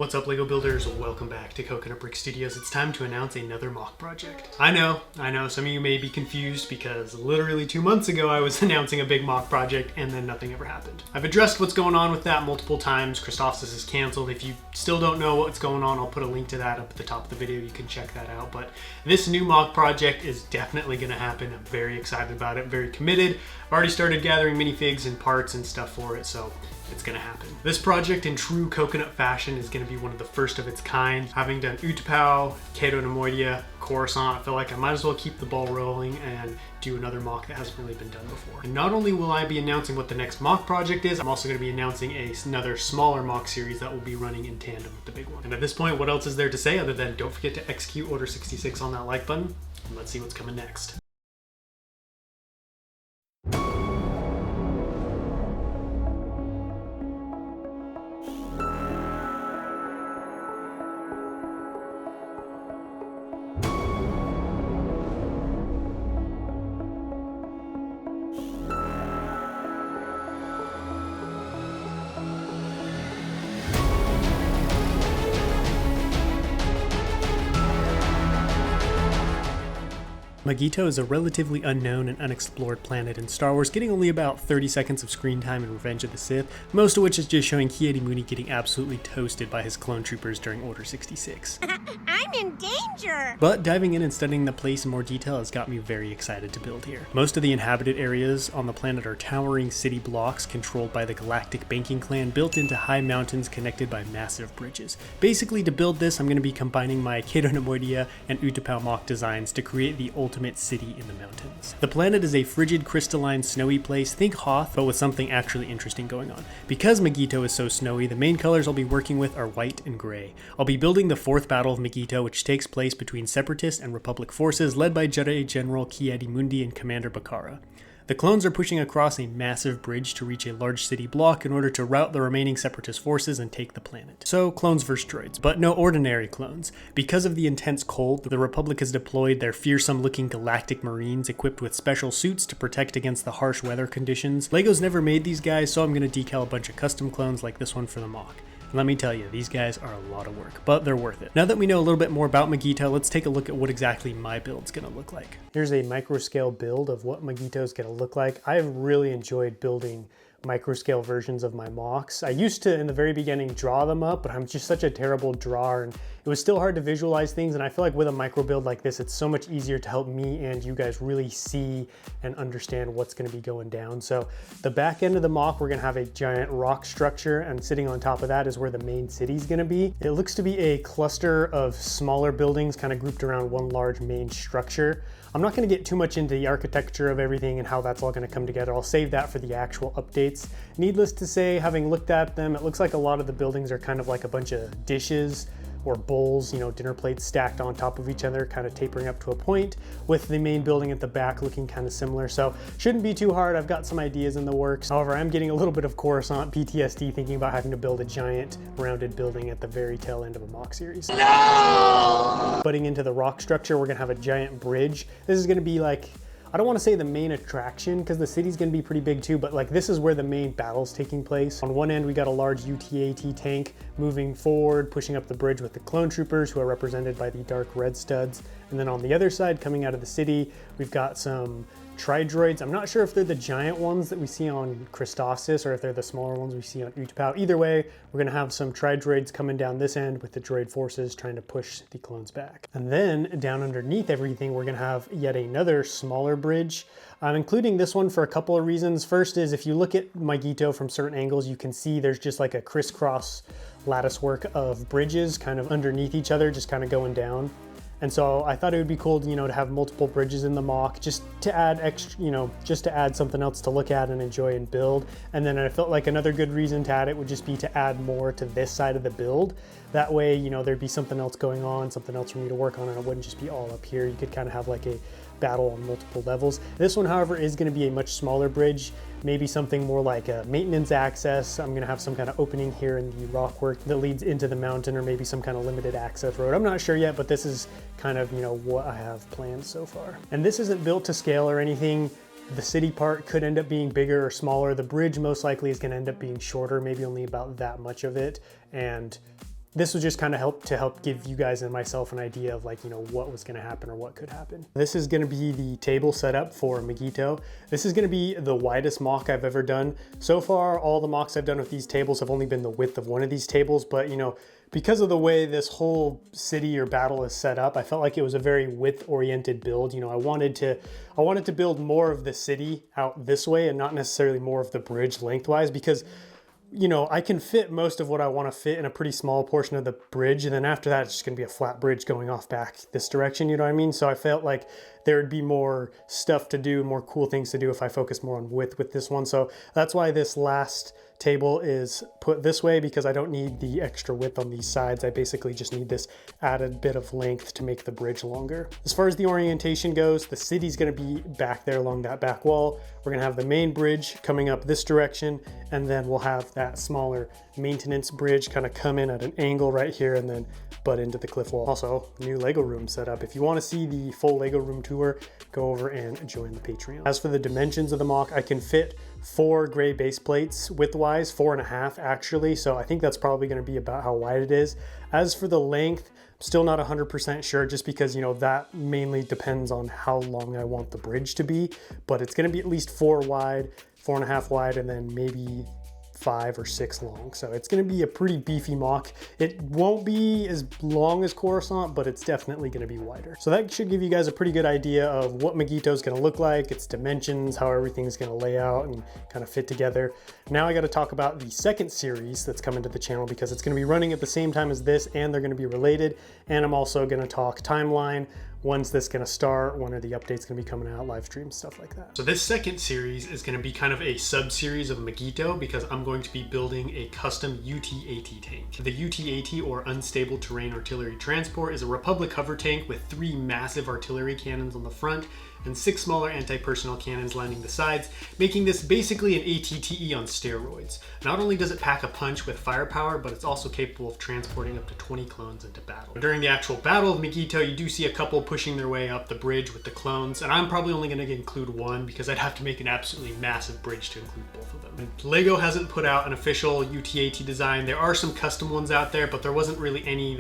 What's up, LEGO builders? Welcome back to Coconut Brick Studios. It's time to announce another mock project. I know, some of you may be confused because literally 2 months ago I was announcing a big mock project and then nothing ever happened. I've addressed what's going on with that multiple times. Christophsis is canceled. If you still don't know what's going on, I'll put a link to that up at the top of the video. You can check that out. But this new mock project is definitely going to happen. I'm very excited about it, very committed. I've already started gathering minifigs and parts and stuff for it, so it's gonna happen. This project in true coconut fashion is gonna be one of the first of its kind. Having done UTAT, Mygeeto, Coruscant, I feel like I might as well keep the ball rolling and do another mock that hasn't really been done before. And not only will I be announcing what the next mock project is, I'm also gonna be announcing another smaller mock series that will be running in tandem with the big one. And at this point, what else is there to say other than don't forget to execute Order 66 on that like button, and let's see what's coming next. Mygeeto is a relatively unknown and unexplored planet in Star Wars, getting only about 30 seconds of screen time in Revenge of the Sith, most of which is just showing Ki-Adi-Mundi getting absolutely toasted by his clone troopers during Order 66. I'm in danger! But diving in and studying the place in more detail has got me very excited to build here. Most of the inhabited areas on the planet are towering city blocks controlled by the Galactic Banking Clan, built into high mountains connected by massive bridges. Basically, to build this, I'm going to be combining my Mygeeto and UTAT mock designs to create the ultimate city in the mountains. The planet is a frigid, crystalline, snowy place. Think Hoth, but with something actually interesting going on. Because Mygeeto is so snowy, the main colors I'll be working with are white and gray. I'll be building the 4th Battle of Mygeeto, which takes place between Separatist and Republic forces led by Jedi General Ki-Adi-Mundi and Commander Bacara. The clones are pushing across a massive bridge to reach a large city block in order to rout the remaining Separatist forces and take the planet. So, clones versus droids, but no ordinary clones. Because of the intense cold, the Republic has deployed their fearsome-looking galactic marines equipped with special suits to protect against the harsh weather conditions. LEGO's never made these guys, so I'm going to decal a bunch of custom clones like this one for the mock. Let me tell you, these guys are a lot of work, but they're worth it. Now that we know a little bit more about Mygeeto, let's take a look at what exactly my build's gonna look like. Here's a micro-scale build of what Mygeeto is gonna look like. I've really enjoyed building micro-scale versions of my mocks. I used to, in the very beginning, draw them up, but I'm just such a terrible drawer, and it was still hard to visualize things, and I feel like with a micro build like this, it's so much easier to help me and you guys really see and understand what's gonna be going down. So the back end of the mock, we're gonna have a giant rock structure, and sitting on top of that is where the main city's gonna be. It looks to be a cluster of smaller buildings kind of grouped around one large main structure. I'm not going to get too much into the architecture of everything and how that's all going to come together. I'll save that for the actual updates. Needless to say, having looked at them, it looks like a lot of the buildings are kind of like a bunch of dishes or bowls, dinner plates stacked on top of each other, kind of tapering up to a point, with the main building at the back looking kind of similar. So shouldn't be too hard. I've got some ideas in the works. However, I'm getting a little bit of Coruscant PTSD thinking about having to build a giant rounded building at the very tail end of a mock series. No! Butting into the rock structure, we're gonna have a giant bridge. This is gonna be like, I don't want to say the main attraction because the city's going to be pretty big too, but like this is where the main battle's taking place. On one end, we got a large UTAT tank moving forward, pushing up the bridge with the clone troopers who are represented by the dark red studs. And then on the other side, coming out of the city, we've got some tri-droids. I'm not sure if they're the giant ones that we see on Christophsis or if they're the smaller ones we see on UTAT. Either way, we're going to have some tri-droids coming down this end with the droid forces trying to push the clones back. And then down underneath everything, we're going to have yet another smaller bridge. I'm including this one for a couple of reasons. First is if you look at Mygeeto from certain angles, you can see there's just like a crisscross lattice work of bridges kind of underneath each other, just kind of going down. And so I thought it would be cool, to have multiple bridges in the mock, just to add extra, just to add something else to look at and enjoy and build. And then I felt like another good reason to add it would just be to add more to this side of the build. That way, there'd be something else going on, something else for me to work on, and it wouldn't just be all up here. You could kind of have like a battle on multiple levels. This one, however, is going to be a much smaller bridge, maybe something more like a maintenance access. I'm going to have some kind of opening here in the rock work that leads into the mountain, or maybe some kind of limited access road. I'm not sure yet, but this is kind of, what I have planned so far. And this isn't built to scale or anything. The city part could end up being bigger or smaller. The bridge most likely is going to end up being shorter, maybe only about that much of it. And This was just kind of help give you guys and myself an idea of like, you know, what was going to happen or what could happen. This is going to be the table setup for Mygeeto. This is going to be the widest mock I've ever done. So far, all the mocks I've done with these tables have only been the width of one of these tables, but you know, because of the way this whole city or battle is set up, I felt like it was a very width-oriented build. You know, I wanted to build more of the city out this way and not necessarily more of the bridge lengthwise, because you know, I can fit most of what I want to fit in a pretty small portion of the bridge. And then after that, it's just going to be a flat bridge going off back this direction. You know what I mean? So I felt like there would be more stuff to do, more cool things to do if I focus more on width with this one. So that's why this last table is put this way, because I don't need the extra width on these sides. I basically just need this added bit of length to make the bridge longer. As far as the orientation goes, the city's going to be back there along that back wall. We're going to have the main bridge coming up this direction, and then we'll have that smaller maintenance bridge kind of come in at an angle right here and then butt into the cliff wall. Also, new Lego room set up. If you want to see the full Lego room tour, go over and join the Patreon. As for the dimensions of the mock, I can fit 4 gray base plates widthwise, 4.5 actually, so I think that's probably going to be about how wide it is. As for the length, I'm still not 100% sure, just because, you know, that mainly depends on how long I want the bridge to be, but it's going to be at least 4 wide, 4.5 wide, and then maybe 5 or 6 long. So it's going to be a pretty beefy mock. It won't be as long as Coruscant, but it's definitely going to be wider. So that should give you guys a pretty good idea of what Mygeeto is going to look like, its dimensions, how everything's going to lay out and kind of fit together. Now I got to talk about the second series that's coming to the channel, because it's going to be running at the same time as this and they're going to be related. And I'm also going to talk timeline. When's this going to start? When are the updates going to be coming out? Live streams, stuff like that. So this second series is going to be kind of a sub-series of Mygeeto, because I'm going to be building a custom UTAT tank. The UTAT, or Unstable Terrain Artillery Transport, is a Republic hover tank with 3 massive artillery cannons on the front and 6 smaller anti-personnel cannons lining the sides, making this basically an ATTE on steroids. Not only does it pack a punch with firepower, but it's also capable of transporting up to 20 clones into battle. During the actual battle of Mygeeto, you do see a couple pushing their way up the bridge with the clones, and I'm probably only going to include one because I'd have to make an absolutely massive bridge to include both of them. And Lego hasn't put out an official UTAT design. There are some custom ones out there, but there wasn't really any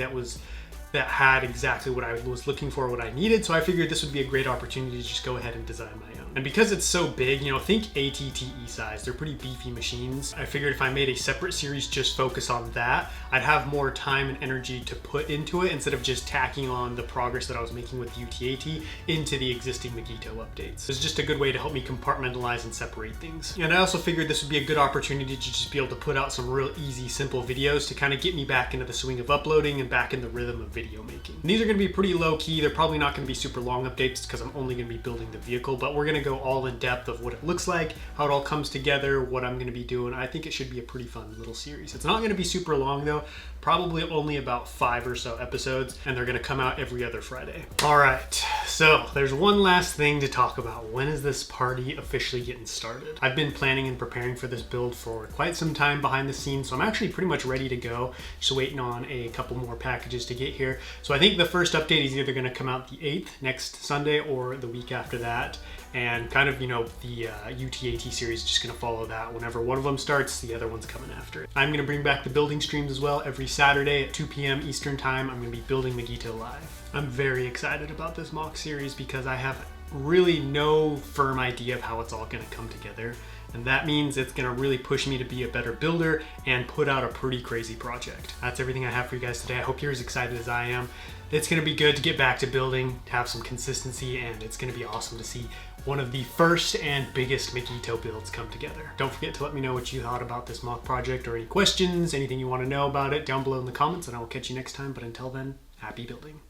that had exactly what I was looking for, what I needed, so I figured this would be a great opportunity to just go ahead and design my own. And because it's so big, you know, think ATTE size, they're pretty beefy machines. I figured if I made a separate series just focus on that, I'd have more time and energy to put into it instead of just tacking on the progress that I was making with UTAT into the existing Mygeeto updates. It's just a good way to help me compartmentalize and separate things. And I also figured this would be a good opportunity to just be able to put out some real easy, simple videos to kind of get me back into the swing of uploading and back in the rhythm of video making. And these are going to be pretty low key. They're probably not going to be super long updates because I'm only going to be building the vehicle, but we're going to go all in depth of what it looks like, how it all comes together, what I'm going to be doing. I think it should be a pretty fun little series. It's not going to be super long though, probably only about 5 or so episodes, and they're going to come out every other Friday. All right, so there's one last thing to talk about. When is this party officially getting started? I've been planning and preparing for this build for quite some time behind the scenes, so I'm actually pretty much ready to go. Just waiting on a couple more packages to get here. So I think the first update is either going to come out the 8th, next Sunday, or the week after that. And kind of, you know, the UTAT series is just going to follow that. Whenever one of them starts, the other one's coming after it. I'm going to bring back the building streams as well. Every Saturday at 2 p.m. Eastern time, I'm going to be building Mygeeto live. I'm very excited about this mock series because I have really no firm idea of how it's all going to come together. And that means it's going to really push me to be a better builder and put out a pretty crazy project. That's everything I have for you guys today. I hope you're as excited as I am. It's going to be good to get back to building, to have some consistency, and it's going to be awesome to see one of the first and biggest Mygeeto builds come together. Don't forget to let me know what you thought about this mock project, or any questions, anything you want to know about it down below in the comments, and I will catch you next time. But until then, happy building.